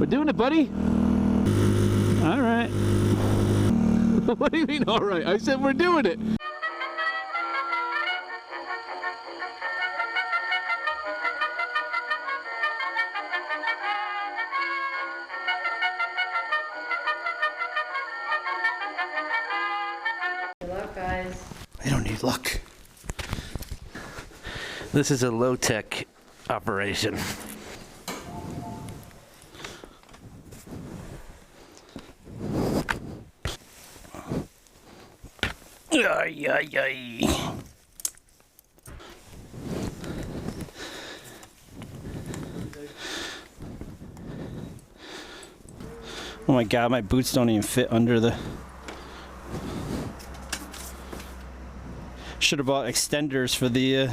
doing it, buddy. All right. What do you mean, all right? I said we're doing it. Good luck, guys. I don't need luck. This is a low-tech operation. Ay, ay, ay. Oh my God, my boots don't even fit under the... Should have bought extenders for the...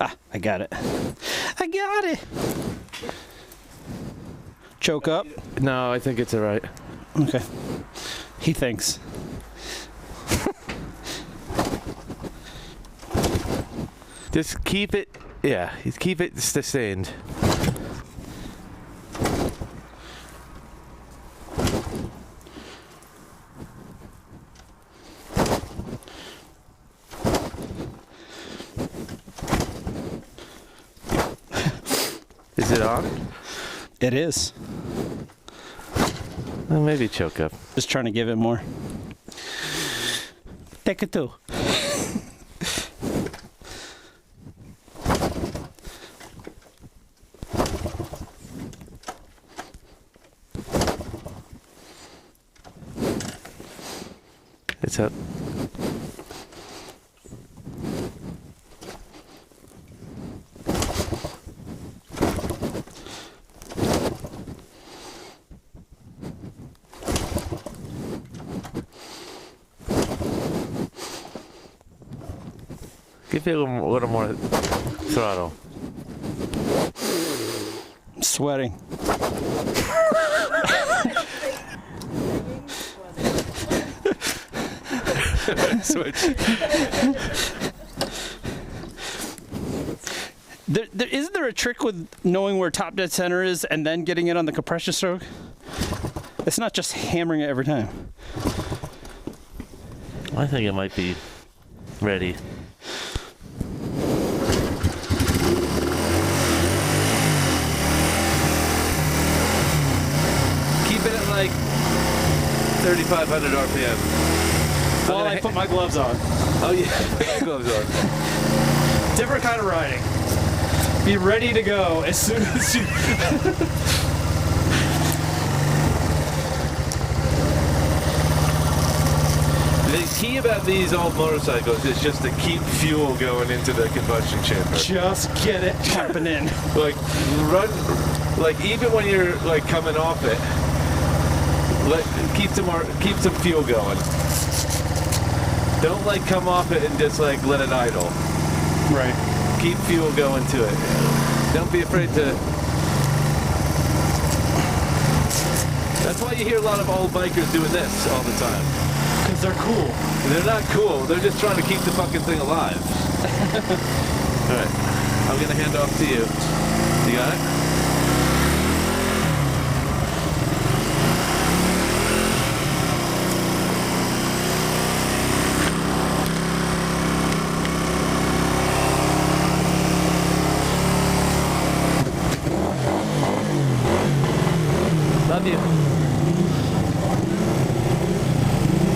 Ah, I got it. I got it! Choke up? No, I think it's alright. Okay. He thinks. Just keep it, yeah, keep it sustained. Is it on? It is. Well, maybe choke up. Just trying to give it more. Take it too. It's up. Give it a little more throttle. I'm sweating. Switch. Isn't there a trick with knowing where top dead center is and then getting it on the compression stroke? It's not just hammering it every time. I think it might be ready. Keep it at like 3,500 RPM. While I put my gloves on. Oh yeah, put your gloves on. Different kind of riding. Be ready to go as soon as you... The key about these old motorcycles is just to keep fuel going into the combustion chamber. Just get it happening. Like run, like even when you're like coming off it, keep some fuel going. Don't like come off it and just like let it idle. Right. Keep fuel going to it. Don't be afraid to. That's why you hear a lot of old bikers doing this all the time. Because they're cool. They're not cool. They're just trying to keep the fucking thing alive. All right. I'm gonna hand off to you. You got it? Love you.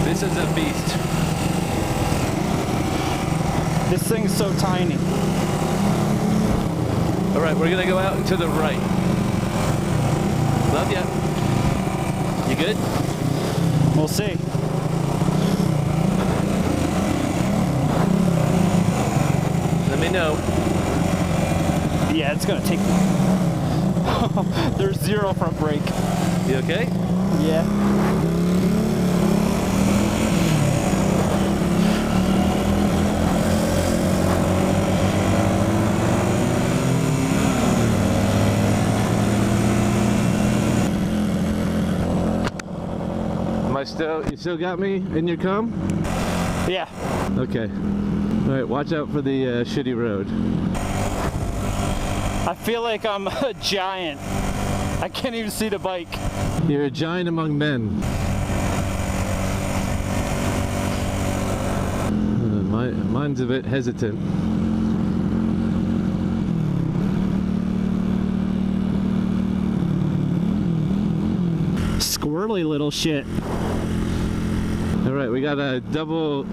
This is a beast. This thing's so tiny. All right, we're gonna go out to the right. Love ya. You good? We'll see. Let me know. Yeah, it's gonna take... There's zero front brake. You okay? Yeah. You still got me in your com? Yeah. Okay. All right, watch out for the shitty road. I feel like I'm a giant. I can't even see the bike. You're a giant among men. Mine's a bit hesitant. Squirrely little shit. All right, we got a double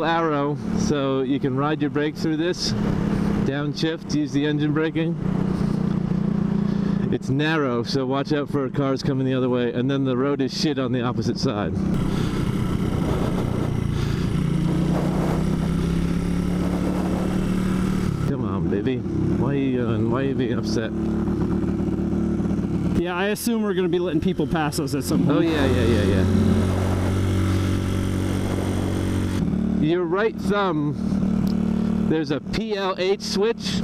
arrow, so you can ride your brake through this. Downshift, use the engine braking. It's narrow, so watch out for cars coming the other way, and then the road is shit on the opposite side. Come on, baby. Why are you being upset? Yeah, I assume we're gonna be letting people pass us at some point. Oh yeah. Your right thumb, there's a PLH switch.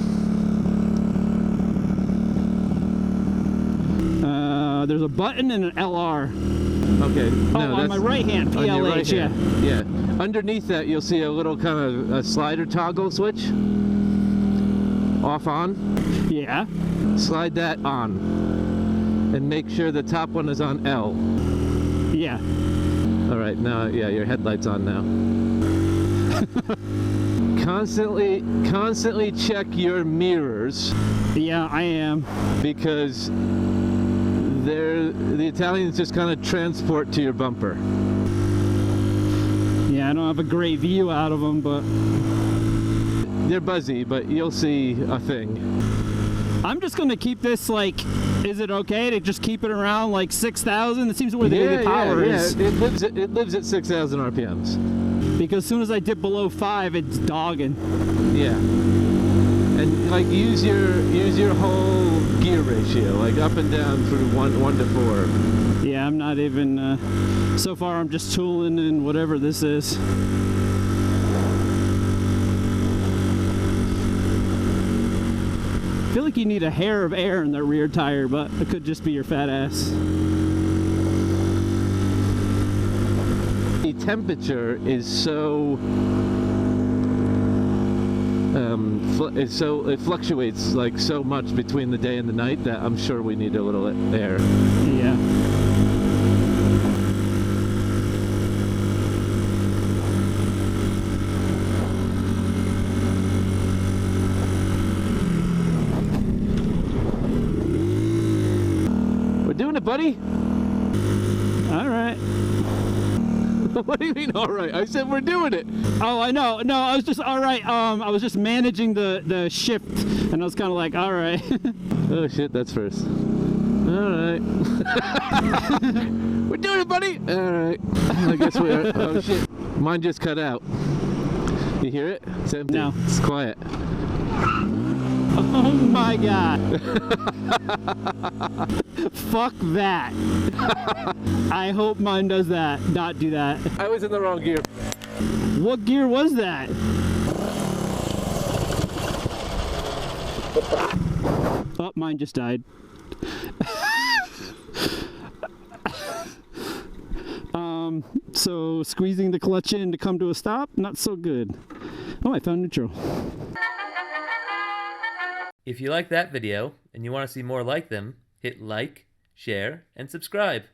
There's a button and an LR. Okay. Oh, on my right hand, PLH, on your right hand. yeah. Yeah. Underneath that, you'll see a little kind of a slider toggle switch. Off on. Yeah. Slide that on. And make sure the top one is on L. Yeah. All right, now, yeah, your headlight's on now. Constantly check your mirrors. Yeah, I am. Because the Italians just kind of transport to your bumper. Yeah, I don't have a great view out of them, but they're buzzy, but you'll see a thing. I'm just gonna keep this like. Is it okay to just keep it around like 6,000? It seems where the power is. It lives at 6,000 RPMs. Because as soon as I dip below 5, it's dogging. Yeah. And like use your whole gear ratio, like up and down through 1 to 4. Yeah, I'm not even. So far, I'm just tooling in whatever this is. I feel like you need a hair of air in the rear tire, but it could just be your fat ass. The temperature is so it fluctuates like so much between the day and the night that I'm sure we need a little air. Yeah. We're doing it, buddy. All right. What do you mean, all right? I said we're doing it. Oh, I know. No, I was just all right. I was just managing the shift, and I was kind of like, all right. Oh shit, that's first. All right. We're doing it, buddy. All right. I guess we are. Oh shit. Mine just cut out. You hear it? It's empty. No. It's quiet. Oh my god. Fuck that. I hope mine does that. Not do that. I was in the wrong gear. What gear was that? Oh, mine just died. So squeezing the clutch in to come to a stop, not so good. Oh, I found neutral. If you like that video and you want to see more like them, hit like, share, and subscribe.